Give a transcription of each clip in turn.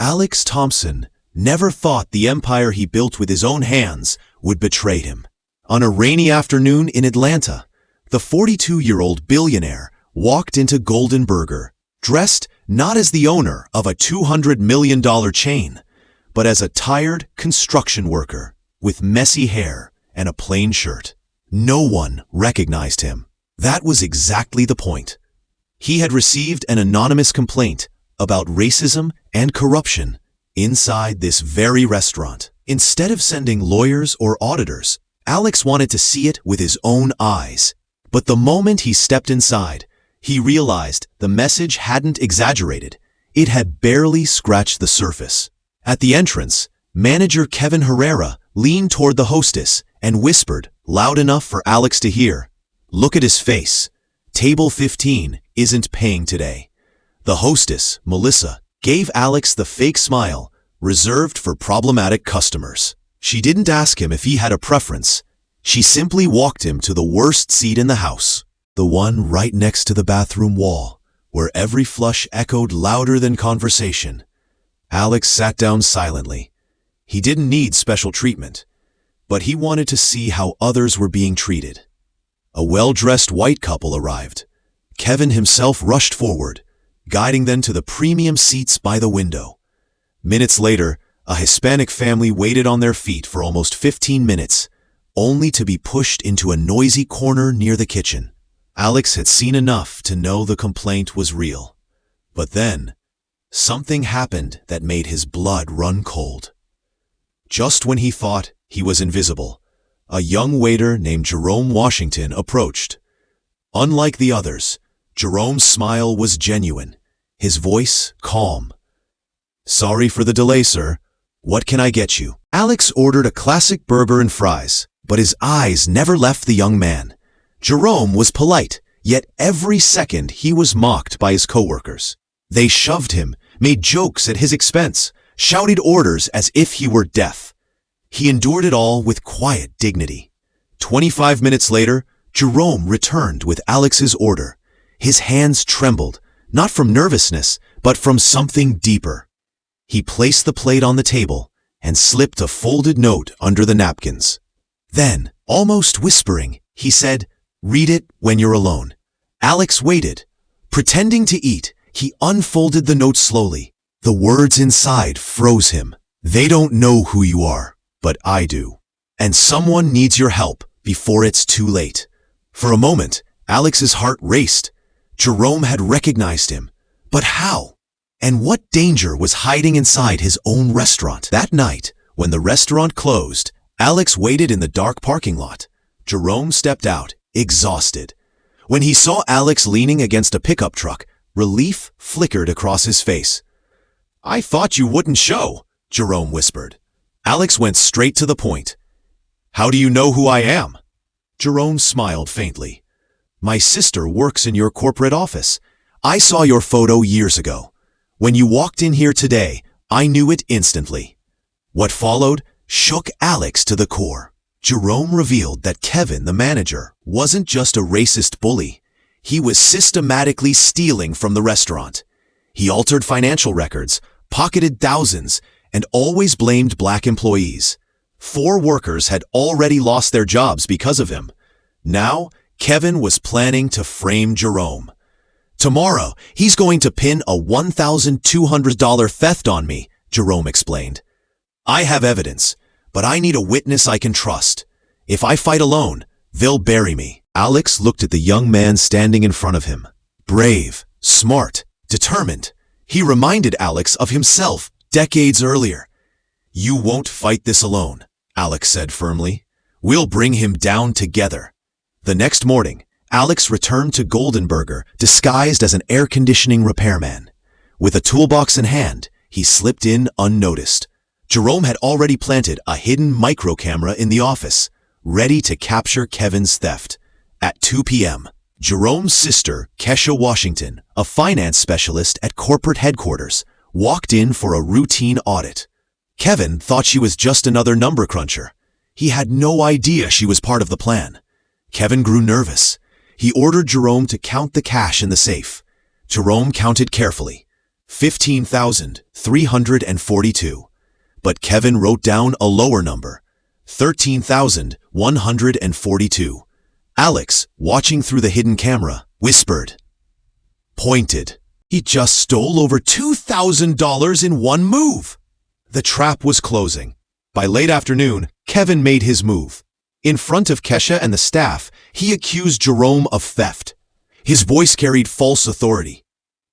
Alex Thompson never thought the empire he built with his own hands would betray him. On a rainy afternoon in Atlanta, the 42-year-old billionaire walked into Golden Burger, dressed not as the owner of a $200 million chain, but as a tired construction worker with messy hair and a plain shirt. No one recognized him. That was exactly the point. He had received an anonymous complaint about racism and corruption inside this very restaurant. Instead of sending lawyers or auditors, Alex wanted to see it with his own eyes. But the moment he stepped inside, he realized the message hadn't exaggerated. It had barely scratched the surface. At the entrance, manager Kevin Herrera leaned toward the hostess and whispered, loud enough for Alex to hear, "Look at his face. Table 15 isn't paying today." The hostess, Melissa, gave Alex the fake smile reserved for problematic customers. She didn't ask him if he had a preference. She simply walked him to the worst seat in the house, the one right next to the bathroom wall, where every flush echoed louder than conversation. Alex sat down silently. He didn't need special treatment, but he wanted to see how others were being treated. A well-dressed white couple arrived. Kevin himself rushed forward, guiding them to the premium seats by the window. Minutes later, a Hispanic family waited on their feet for almost 15 minutes, only to be pushed into a noisy corner near the kitchen. Alex had seen enough to know the complaint was real. But then, something happened that made his blood run cold. Just when he thought he was invisible, a young waiter named Jerome Washington approached. Unlike the others, Jerome's smile was genuine, his voice calm. "Sorry for the delay, sir. What can I get you?" Alex ordered a classic burger and fries, but his eyes never left the young man. Jerome was polite, yet every second he was mocked by his coworkers. They shoved him, made jokes at his expense, shouted orders as if he were deaf. He endured it all with quiet dignity. 25 minutes later, Jerome returned with Alex's order. His hands trembled, not from nervousness, but from something deeper. He placed the plate on the table and slipped a folded note under the napkins. Then, almost whispering, he said, "Read it when you're alone." Alex waited. Pretending to eat, he unfolded the note slowly. The words inside froze him. "They don't know who you are, but I do. And someone needs your help before it's too late." For a moment, Alex's heart raced. Jerome had recognized him. But how? And what danger was hiding inside his own restaurant? That night, when the restaurant closed, Alex waited in the dark parking lot. Jerome stepped out, exhausted. When he saw Alex leaning against a pickup truck, relief flickered across his face. "I thought you wouldn't show," Jerome whispered. Alex went straight to the point. "How do you know who I am?" Jerome smiled faintly. "My sister works in your corporate office. I saw your photo years ago. When you walked in here today, I knew it instantly." What followed shook Alex to the core. Jerome revealed that Kevin, the manager, wasn't just a racist bully. He was systematically stealing from the restaurant. He altered financial records, pocketed thousands, and always blamed black employees. 4 workers had already lost their jobs because of him. Now, Kevin was planning to frame Jerome. "Tomorrow, he's going to pin a $1,200 theft on me," Jerome explained. "I have evidence, but I need a witness I can trust. If I fight alone, they'll bury me." Alex looked at the young man standing in front of him. Brave, smart, determined. He reminded Alex of himself decades earlier. "You won't fight this alone," Alex said firmly. "We'll bring him down together." The next morning, Alex returned to Golden Burger disguised as an air conditioning repairman. With a toolbox in hand, he slipped in unnoticed. Jerome had already planted a hidden micro camera in the office, ready to capture Kevin's theft. At 2 p.m., Jerome's sister, Kesha Washington, a finance specialist at corporate headquarters, walked in for a routine audit. Kevin thought she was just another number cruncher. He had no idea she was part of the plan. Kevin grew nervous. He ordered Jerome to count the cash in the safe. Jerome counted carefully. 15,342. But Kevin wrote down a lower number, 13,142. Alex, watching through the hidden camera, whispered, pointed. He just stole over $2,000 in one move. The trap was closing. By late afternoon, Kevin made his move. In front of Kesha and the staff, he accused Jerome of theft. His voice carried false authority.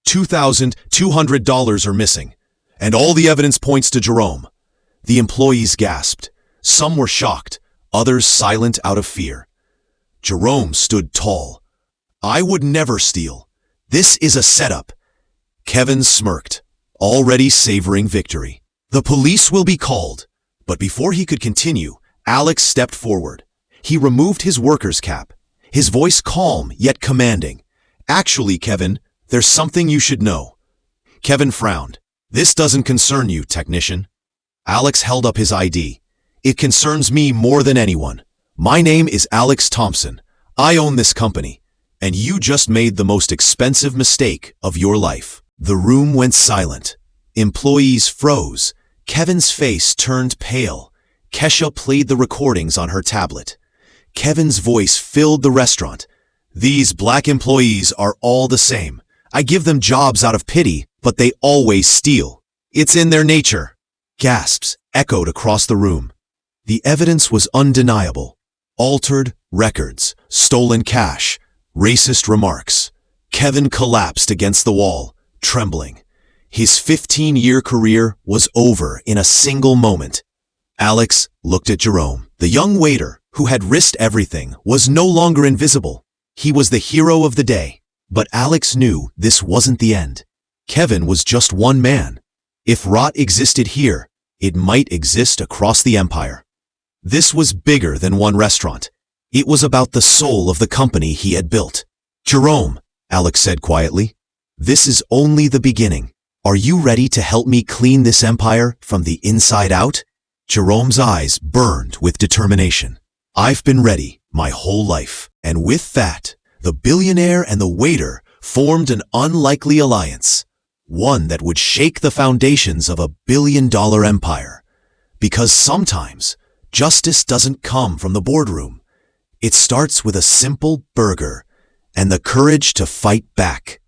$2,200 are missing, and all the evidence points to Jerome. The employees gasped. Some were shocked, others silent out of fear. Jerome stood tall. I would never steal. This is a setup. Kevin smirked, already savoring victory. The police will be called. But before he could continue, Alex stepped forward. He removed his worker's cap, his voice calm yet commanding. Actually, Kevin, there's something you should know. Kevin frowned. This doesn't concern you, technician. Alex held up his ID. It concerns me more than anyone. My name is Alex Thompson. I own this company, and you just made the most expensive mistake of your life. The room went silent. Employees froze. Kevin's face turned pale. Kesha played the recordings on her tablet. Kevin's voice filled the restaurant. These black employees are all the same. I give them jobs out of pity, but they always steal. It's in their nature. Gasps echoed across the room. The evidence was undeniable. Altered records, stolen cash, racist remarks. Kevin collapsed against the wall, trembling. His 15-year career was over in a single moment. Alex looked at Jerome. The young waiter, who had risked everything, was no longer invisible. He was the hero of the day. But Alex knew this wasn't the end. Kevin was just one man. If rot existed here, it might exist across the empire. This was bigger than one restaurant. It was about the soul of the company he had built. Jerome, Alex said quietly, this is only the beginning. Are you ready to help me clean this empire from the inside out? Jerome's eyes burned with determination. I've been ready my whole life. And with that, the billionaire and the waiter formed an unlikely alliance, one that would shake the foundations of a billion-dollar empire. Because sometimes, justice doesn't come from the boardroom. It starts with a simple burger and the courage to fight back.